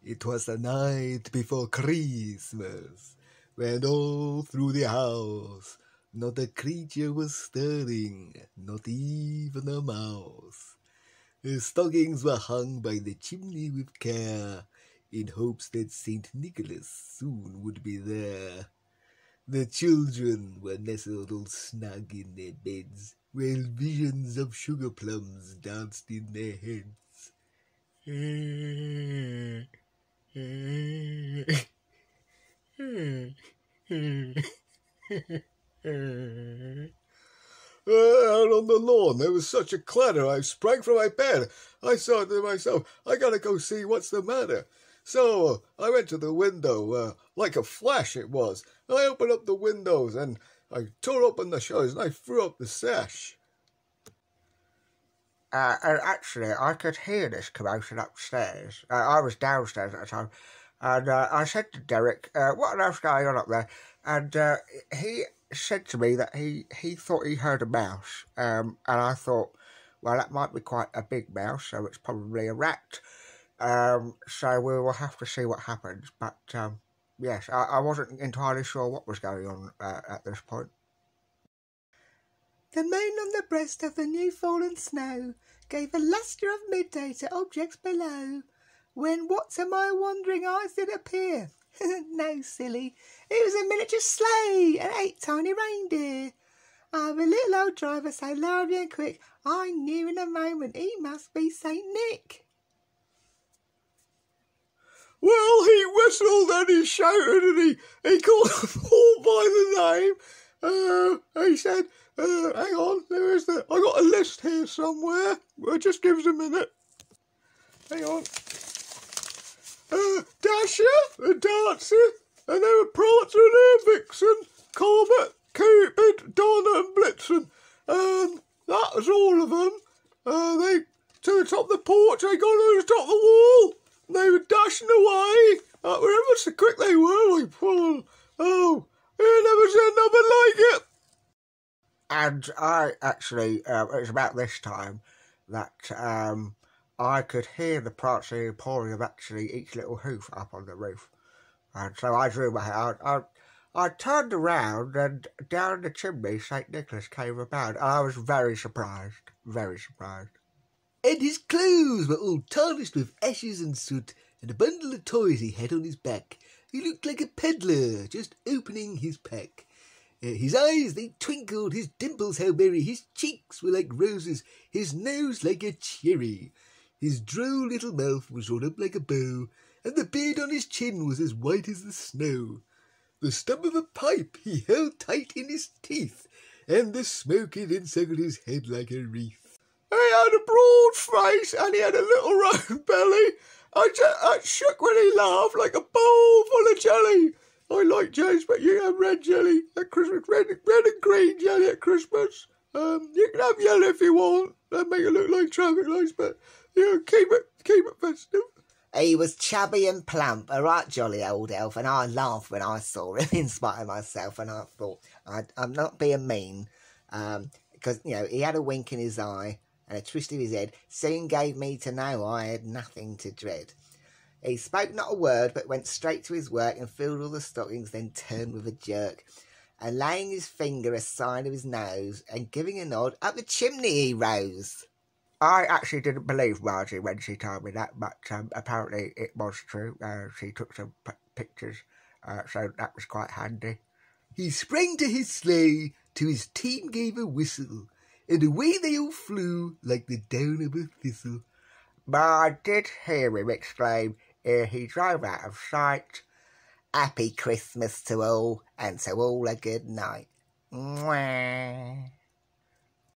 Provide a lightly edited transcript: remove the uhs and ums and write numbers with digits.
It was the night before Christmas, when all through the house not a creature was stirring, not even a mouse. The stockings were hung by the chimney with care, in hopes that St. Nicholas soon would be there. The children were nestled all snug in their beds, while visions of sugar plums danced in their heads. Out on the lawn there was such a clatter I sprang from my bed. I thought to myself, I gotta go see what's the matter. So I went to the window, like a flash it was. I opened up the windows and I tore open the shutters and I threw up the sash. And actually, I could hear this commotion upstairs. I was downstairs at the time. And I said to Derek, what on earth's going on up there? And he said to me that he thought he heard a mouse. And I thought, well, that might be quite a big mouse, so it's probably a rat. So we will have to see what happens. But, yes, I wasn't entirely sure what was going on at this point. The moon on the breast of the new fallen snow gave a lustre of midday to objects below, when what to my wondering eyes did appear? No, silly, it was a miniature sleigh and 8 tiny reindeer. The little old driver so lively and quick, I knew in a moment he must be Saint Nick. Well, he whistled and he shouted and he called them all by the name. He said, hang on, I got a list here somewhere. Just give us a minute. Hang on. Dasher and Dancer, and they were Prancer and Air Vixen, Comet, Cupid, Donna and Blitzen. That was all of them. They to the top of the porch, they got to the top of the wall. They were dashing away. Wherever so quick they were, like, oh, I never seen nothing like it. And I actually, it was about this time that I could hear the prancing and pawing of actually each little hoof up on the roof. And so I drew my head. I turned around and down the chimney St. Nicholas came about. And I was very surprised, very surprised. And his clothes were all tarnished with ashes and soot, and a bundle of toys he had on his back. He looked like a peddler, just opening his pack. His eyes, they twinkled, his dimples how merry, his cheeks were like roses, his nose like a cherry. His droll little mouth was drawn up like a bow, and the beard on his chin was as white as the snow. The stump of a pipe he held tight in his teeth, and the smoke it encircled his head like a wreath. He had a broad face, and he had a little round belly. I shook when he laughed like a bowl full of jelly. I like jellies, but you have red jelly at Christmas, red and green jelly at Christmas. You can have yellow if you want. That make it look like traffic lights, but keep it festive. He was chubby and plump, a right jolly old elf, and I laughed when I saw him in spite of myself, and I thought, I'm not being mean, because, he had a wink in his eye and a twist of his head, soon gave me to know I had nothing to dread. He spoke not a word, but went straight to his work and filled all the stockings, then turned with a jerk, and laying his finger aside of his nose, and giving a nod, up the chimney he rose. I actually didn't believe Margie when she told me that, but apparently it was true. She took some pictures, so that was quite handy. He sprang to his sleigh, to his team gave a whistle, and away they all flew like the down of a thistle. But I did hear him exclaim, ere he drove out of sight, Happy Christmas to all, and to all a good night. Mwah.